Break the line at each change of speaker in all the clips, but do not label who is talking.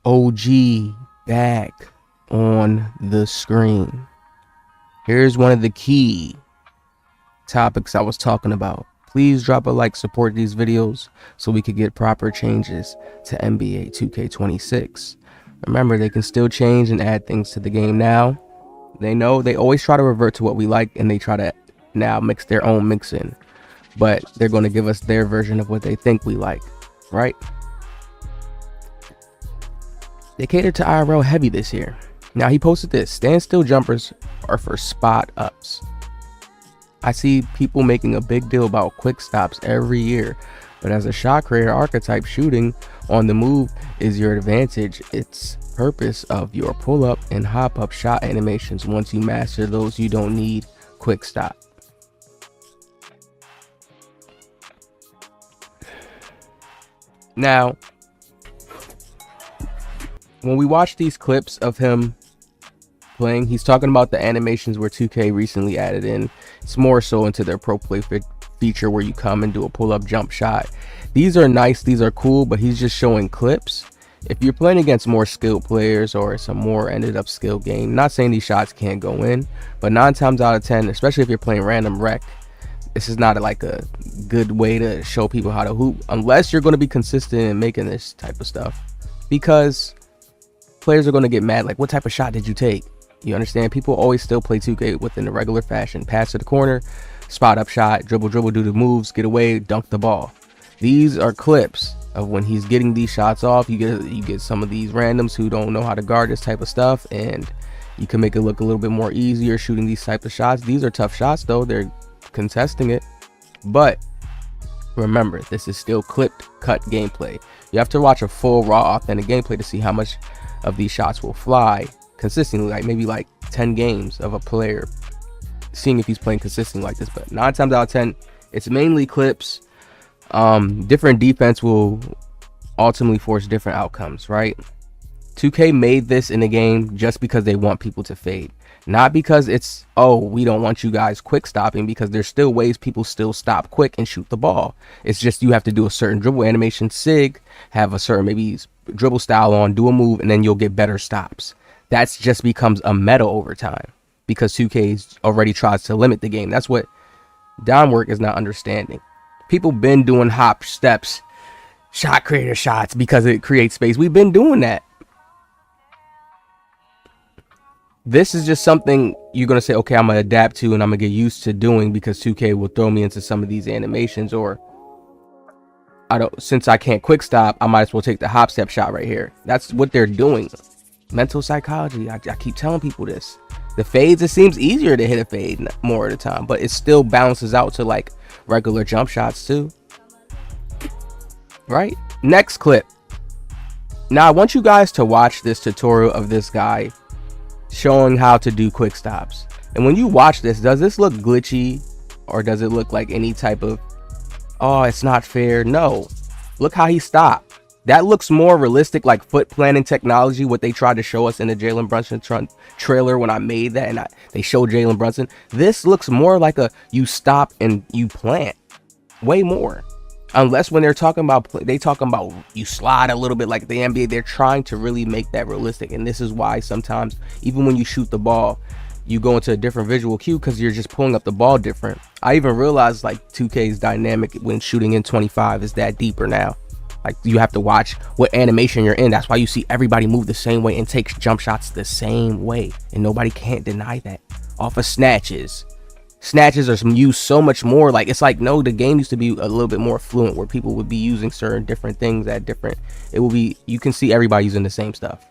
OG back on the screen. Here's one of the key topics I was talking about. Please drop a like, support these videos so we could get proper changes to NBA 2K26. Remember, they can still change and add things to the game now. They know they always try to revert to what we like, and they try to now mix their own mix in. But they're going to give us their version of what they think we like, right? They catered to IRL heavy this year. Now he posted this: standstill jumpers are for spot ups. I see people making a big deal about quick stops every year, but as a shot creator archetype, shooting on the move is your advantage. It's purpose of your pull up and hop up shot animations. Once you master those, you don't need quick stop. Now, when we watch these clips of him playing, he's talking about the animations where 2K recently added in. It's more so into their pro play feature where you come and do a pull-up jump shot. These are nice, these are cool, but he's just showing clips. If you're playing against more skilled players or it's a more ended up skill game, not saying these shots can't go in, but 9 times out of 10, especially if you're playing random rec, this is not like a good way to show people how to hoop unless you're going to be consistent in making this type of stuff, because players are going to get mad. Like, what type of shot did you take? You understand? People always still play 2K within the regular fashion. Pass to the corner, spot up shot, dribble, do the moves, get away, dunk the ball. These are clips of when he's getting these shots off. You get some of these randoms who don't know how to guard this type of stuff, and you can make it look a little bit more easier shooting these type of shots. These are tough shots though. They're contesting it, but remember, this is still clipped cut gameplay. You have to watch a full raw authentic gameplay to see how much of these shots will fly consistently, like maybe like 10 games of a player, seeing if he's playing consistently like this. But 9 times out of 10, it's mainly clips. Different defense will ultimately force different outcomes, right? 2K made this in the game just because they want people to fade, not because it's, oh, we don't want you guys quick stopping, because there's still ways people still stop quick and shoot the ball. It's just you have to do a certain dribble animation, sig, have a certain maybe dribble style on, do a move, and then you'll get better stops. That's just becomes a meta over time because 2K already tries to limit the game. That's what Downwork is not understanding. People been doing hop steps, shot creator shots because it creates space. We've been doing that. This is just something you're going to say, okay, I'm going to adapt to and I'm going to get used to doing because 2K will throw me into some of these animations, or since I can't quick stop, I might as well take the hop step shot right here. That's what they're doing. Mental psychology. I keep telling people this. The fades, it seems easier to hit a fade more of the time, but it still bounces out to like regular jump shots too. Right? Next clip. Now I want you guys to watch this tutorial of this guy showing how to do quick stops. And when you watch this, does this look glitchy, or does it look like any type of, oh, it's not fair? No. Look how he stopped. That looks more realistic, like foot planting technology, what they tried to show us in the Jalen Brunson trailer when I made that, and they showed Jalen Brunson. This looks more like a you stop and you plant, way more. Unless when they're talking about, they talking about you slide a little bit like the NBA. They're trying to really make that realistic, and this is why sometimes even when you shoot the ball, you go into a different visual cue because you're just pulling up the ball different. I even realized like 2K's dynamic when shooting in 25 is that deeper now. Like, you have to watch what animation you're in. That's why you see everybody move the same way and take jump shots the same way. And nobody can't deny that. Off of snatches. Snatches are used so much more. Like, it's like, no, the game used to be a little bit more fluent where people would be using certain different things at different. It will be, you can see everybody using the same stuff.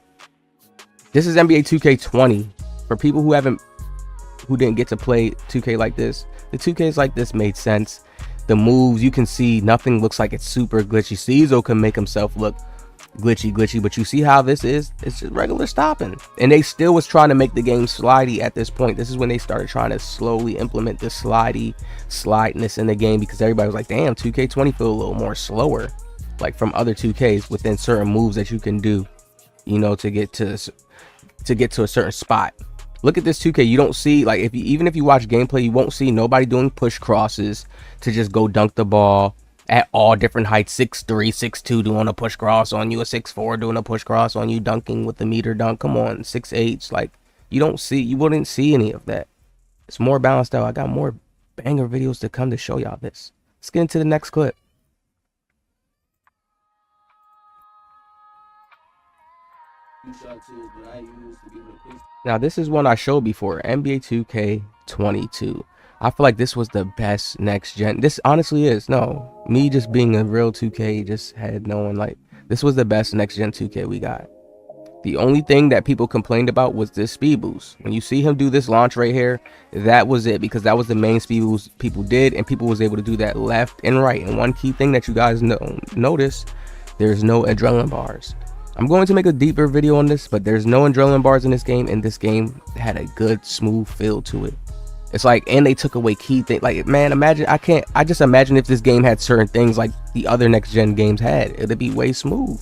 This is NBA 2K20. For people who didn't get to play 2K like this, the 2Ks like this made sense. The moves, you can see nothing looks like it's super glitchy. Cizo can make himself look glitchy, but you see how this is? It's just regular stopping. And they still was trying to make the game slidey at this point. This is when they started trying to slowly implement the slideness in the game, because everybody was like, damn, 2K20 feel a little more slower, like from other 2Ks within certain moves that you can do, you know, to get to a certain spot. Look at this 2K. You don't see, like, even if you watch gameplay, you won't see nobody doing push crosses to just go dunk the ball. at all different heights, 6'3", 6'2", doing a push cross on you, a 6'4", doing a push cross on you, dunking with the meter dunk. Come on, 6'8", like you wouldn't see any of that. It's more balanced out. I got more banger videos to come to show y'all this. Let's get into the next clip. Now this is one I showed before, NBA 2K22. I feel like this was the best next gen. This honestly is. No, me just being a real 2K just had knowing like this was the best next gen 2K we got. The only thing that people complained about was this speed boost. When you see him do this launch right here, that was it, because that was the main speed boost people did, and people was able to do that left and right. And one key thing that you guys notice, there's no adrenaline bars. I'm going to make a deeper video on this, but there's no adrenaline bars in this game, and this game had a good smooth feel to it. It's like, and they took away key things. Like, man, imagine, I just imagine if this game had certain things like the other next gen games had, it'd be way smooth.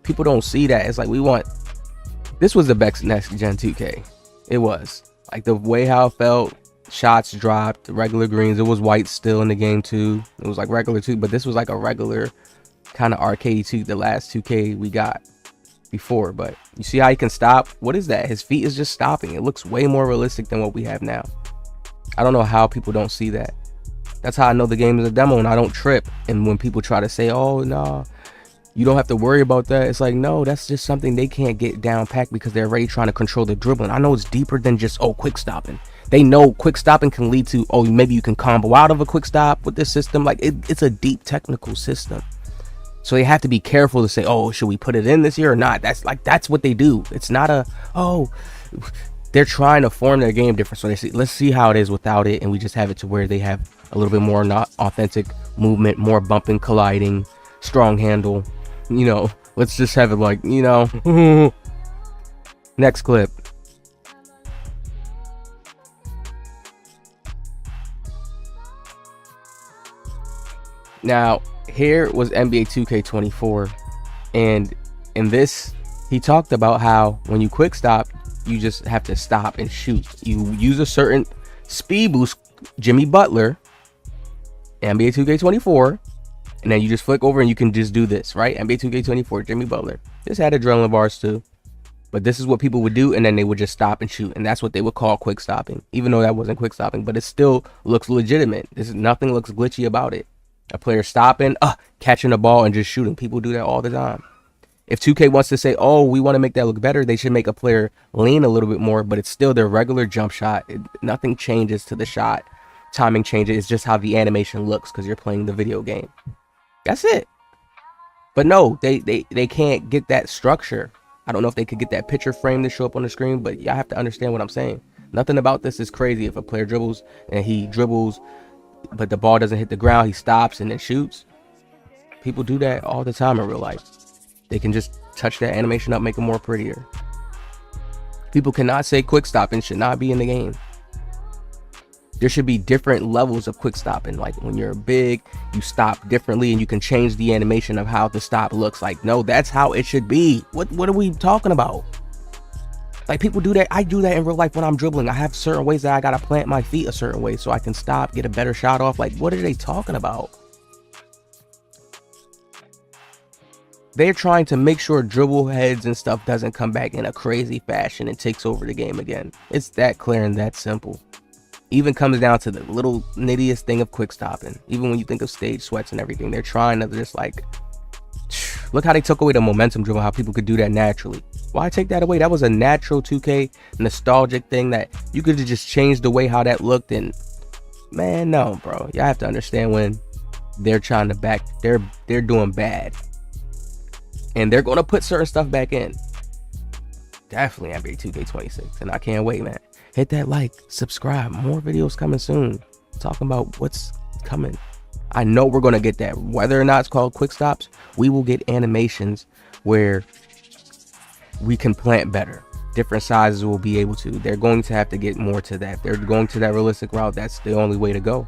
People don't see that. It's like, this was the best next gen 2K. It was like the way how it felt, shots dropped, regular greens. It was white still in the game too. It was like regular too, but this was like a regular kind of arcade too, the last 2K we got before. But you see how he can stop? What is that? His feet is just stopping. It looks way more realistic than what we have now. I don't know how people don't see that. That's how I know the game is a demo and I don't trip. And when people try to say, oh no, you don't have to worry about that, it's like, no, that's just something they can't get down packed because they're already trying to control the dribbling. I know it's deeper than just, oh, quick stopping. They know quick stopping can lead to, oh, maybe you can combo out of a quick stop with this system. Like it's a deep technical system. So they have to be careful to say, oh, should we put it in this year or not? That's what they do. It's not a, oh, they're trying to form their game different. So they say, let's see how it is without it. And we just have it to where they have a little bit more not authentic movement, more bumping, colliding, strong handle. You know, let's just have it like, you know. Next clip. Now, here was NBA 2K24, and in this, he talked about how when you quick stop, you just have to stop and shoot. You use a certain speed boost, Jimmy Butler, NBA 2K24, and then you just flick over and you can just do this, right? NBA 2K24, Jimmy Butler. This had adrenaline bars too, but this is what people would do, and then they would just stop and shoot, and that's what they would call quick stopping, even though that wasn't quick stopping, but it still looks legitimate. Nothing looks glitchy about it. A player stopping, catching the ball and just shooting. People do that all the time. If 2K wants to say, oh, we want to make that look better, they should make a player lean a little bit more, but it's still their regular jump shot. Nothing changes to the shot. Timing changes. It's just how the animation looks because you're playing the video game. That's it. But no, they can't get that structure. I don't know if they could get that picture frame to show up on the screen, but y'all have to understand what I'm saying. Nothing about this is crazy. If a player dribbles and he dribbles, but the ball doesn't hit the ground, he stops and then shoots. People do that all the time in real life. They can just touch that animation up, make it more prettier. People cannot say quick stopping should not be in the game. There should be different levels of quick stopping. Like when you're big, you stop differently and you can change the animation of how the stop looks. Like, no, that's how it should be. What are we talking about? Like, people do that. I do that in real life when I'm dribbling. I have certain ways that I gotta plant my feet a certain way so I can stop, get a better shot off. Like, what are they talking about? They're trying to make sure dribble heads and stuff doesn't come back in a crazy fashion and takes over the game again. It's that clear and that simple. Even comes down to the little nittiest thing of quick stopping. Even when you think of stage sweats and everything, they're trying to just like, look how they took away the momentum dribble, how people could do that naturally. Why take that away? That was a natural 2K nostalgic thing that you could have just changed the way how that looked. And man, no, bro, y'all have to understand when they're trying to they're doing bad, and they're going to put certain stuff back in. Definitely NBA 2K26, and I can't wait, man. Hit that like, subscribe, more videos coming soon, talking about what's coming. I know we're going to get that. Whether or not it's called quick stops, we will get animations where we can plant better. Different sizes will be able to. They're going to have to get more to that. They're going to that realistic route. That's the only way to go.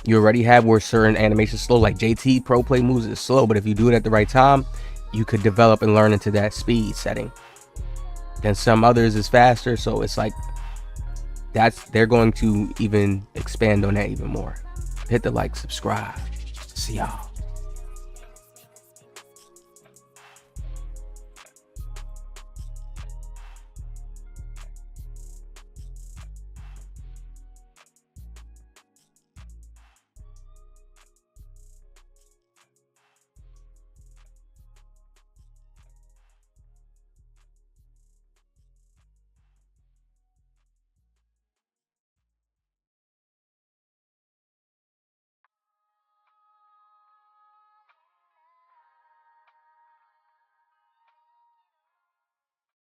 You already have where certain animations slow, like JT Pro Play moves is slow, but if you do it at the right time, you could develop and learn into that speed setting. Then some others is faster, so it's like they're going to even expand on that even more. Hit the like, subscribe.
See y'all.